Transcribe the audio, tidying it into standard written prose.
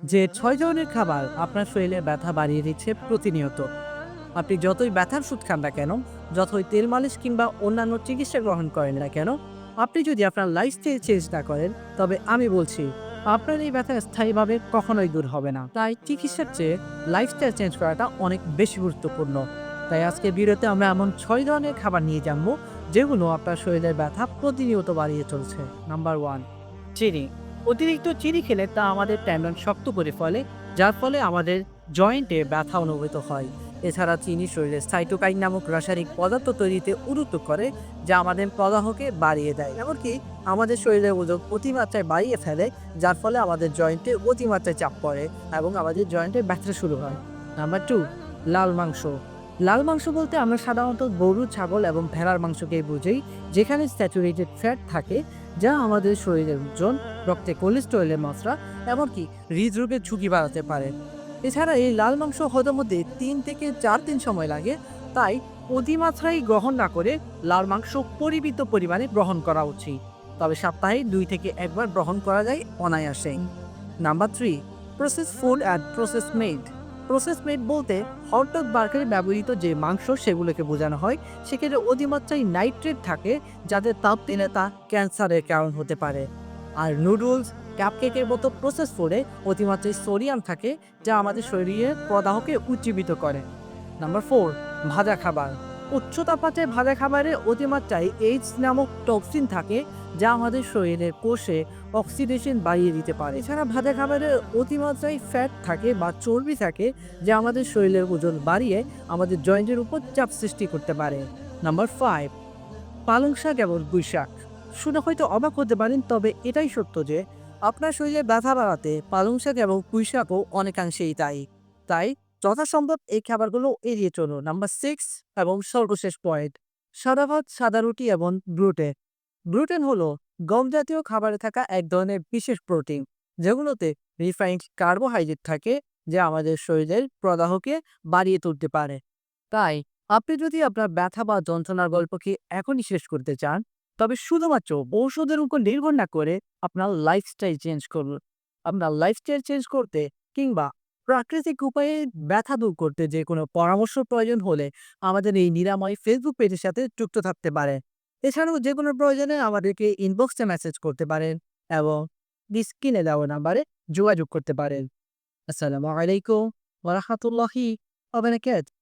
যে ৬ ধরনের খাবার আপনার শরীরে ব্যথা বাড়িয়ে দিচ্ছে প্রতিনিয়ত। আপনি যতই ব্যথার ওষুধ খান না কেন, যতই তেল মালিশ কিংবা অন্যান্য চিকিৎসা গ্রহণ করেন না কেন, আপনি যদি আপনার লাইফস্টাইল চেঞ্জ না করেন, তবে আমি বলছি আপনার এই ব্যথা স্থায়ীভাবে কখনোই দূর হবে না। তাই চিকিৎসার চেয়ে লাইফস্টাইল চেঞ্জ করাটা অনেক বেশি গুরুত্বপূর্ণ। তাই আজকের ভিডিওতে আমরা এমন ৬ ধরনের খাবার নিয়ে জানবো, যেগুলো আপনার শরীরের ব্যথা প্রতিনিয়ত বাড়িয়ে চলছে। নাম্বার 1, চিনি। অতিরিক্ত চিনি খেলে তা আমাদের ট্যান্ডন শক্ত করে ফেলে, যার ফলে আমাদের জয়েন্টে ব্যথা অনুভূত হয়। এছাড়া চিনি শরীরে সাইটোকাইন নামক রাসায়নিক পদার্থ তৈরিতে উদ্বুদ্ধ করে, যা আমাদের প্রদাহকে বাড়িয়ে দেয়। এমনকি আমাদের শরীরের ওজন অতিমাত্রায় বাড়িয়ে ফেলে, যার ফলে আমাদের জয়েন্টে অতিমাত্রায় চাপ পড়ে এবং আমাদের জয়েন্টে ব্যথা শুরু হয়। নাম্বার 2, লাল মাংস। লাল মাংস বলতে আমরা সাধারণত গরু, ছাগল এবং ভেড়ার মাংসকেই বুঝি, যেখানে স্যাচুরেটেড ফ্যাট থাকে, যা আমাদের শরীরের ওজন, রক্তে কোলেস্টেরলের মাত্রা, এমনকি হৃদরোগের ঝুঁকি বাড়াতে পারে। এছাড়া এই লাল মাংস হজম হতে ৩ থেকে ৪ দিন সময় লাগে। তাই অতিমাত্রায় গ্রহণ না করে লাল মাংস পরিমিত পরিমাণে গ্রহণ করা উচিত। তবে সপ্তাহে ২ থেকে ১ বার গ্রহণ করা যায় অনায়াসে। Number 3, process food and process made. Process made বলতে হটডগ, বার্গারে ব্যবহৃত যে মাংস সেগুলোকে বোঝানো হয়। সেক্ষেত্রে অতিমাত্রায় নাইট্রেট থাকে, যাতে তাপমাত্রা ক্যান্সারের কারণ হতে পারে। আর নুডলস, কাপকেকের মতো প্রসেস ফুডে অতিমাত্রায় সোডিয়াম থাকে, যা আমাদের শরীরের প্রদাহকে উজ্জীবিত করে। নাম্বার 4, ভাজা খাবার। উচ্চ তাপমাত্রায় ভাজা খাবারে অতিমাত্রায় এইচ নামক টক্সিন থাকে, যা আমাদের শরীরের কোষে অক্সিডেশন বাড়িয়ে দিতে পারে। এছাড়া ভাজা খাবারে অতিমাত্রায় ফ্যাট থাকে বা চর্বি থাকে, যা আমাদের শরীরের ওজন বাড়িয়ে আমাদের জয়েন্টের উপর চাপ সৃষ্টি করতে পারে। নাম্বার 5, পালং শাক এবং পুঁই শাক। শুনে হয়তো অবাক হতে পারেন, তবে এটাই সত্য যে আপনার শরীরে ব্যথা বাড়াতে পালং শাক এবং পুঁই শাকও অনেকাংশেই দায়ী। তাই যথাসম্ভব এই খাবারগুলো এড়িয়ে চলুন। নাম্বার 6 এবং সর্বশেষ পয়েন্ট, সাদা ভাত, সাদা রুটি এবং গ্লুটেন। গ্লুটেন হলো গম জাতীয় খাবারে থাকা এক ধরনের বিশেষ প্রোটিন, যেগুলোতে রিফাইন্ড কার্বোহাইড্রেট থাকে, যা আমাদের শরীরের প্রদাহকে বাড়িয়ে তুলতে পারে। তাই আপনি যদি আপনার ব্যথা বা যন্ত্রণার গল্পকে এখনই শেষ করতে চান, তবে শুধুমাত্র ঔষধের উপর নির্ভর না করে আপনার লাইফস্টাইল চেঞ্জ করুন। আপনার লাইফস্টাইল চেঞ্জ করতে কিংবা প্রাকৃতিক উপায়ে ব্যথা দূর করতে যে কোনো পরামর্শ প্রয়োজন হলে আমাদের এই নিরাময় ফেসবুক পেজের সাথে যুক্ত থাকতে পারেন। এছাড়াও যে কোনো প্রয়োজনে আমাদেরকে ইনবক্সে মেসেজ করতে পারেন এবং স্ক্রিনে দেওয়া নাম্বারে যোগাযোগ করতে পারেন। আসসালামু আলাইকুম ওয়া রাহমাতুল্লাহি ওয়া বারাকাতুহু।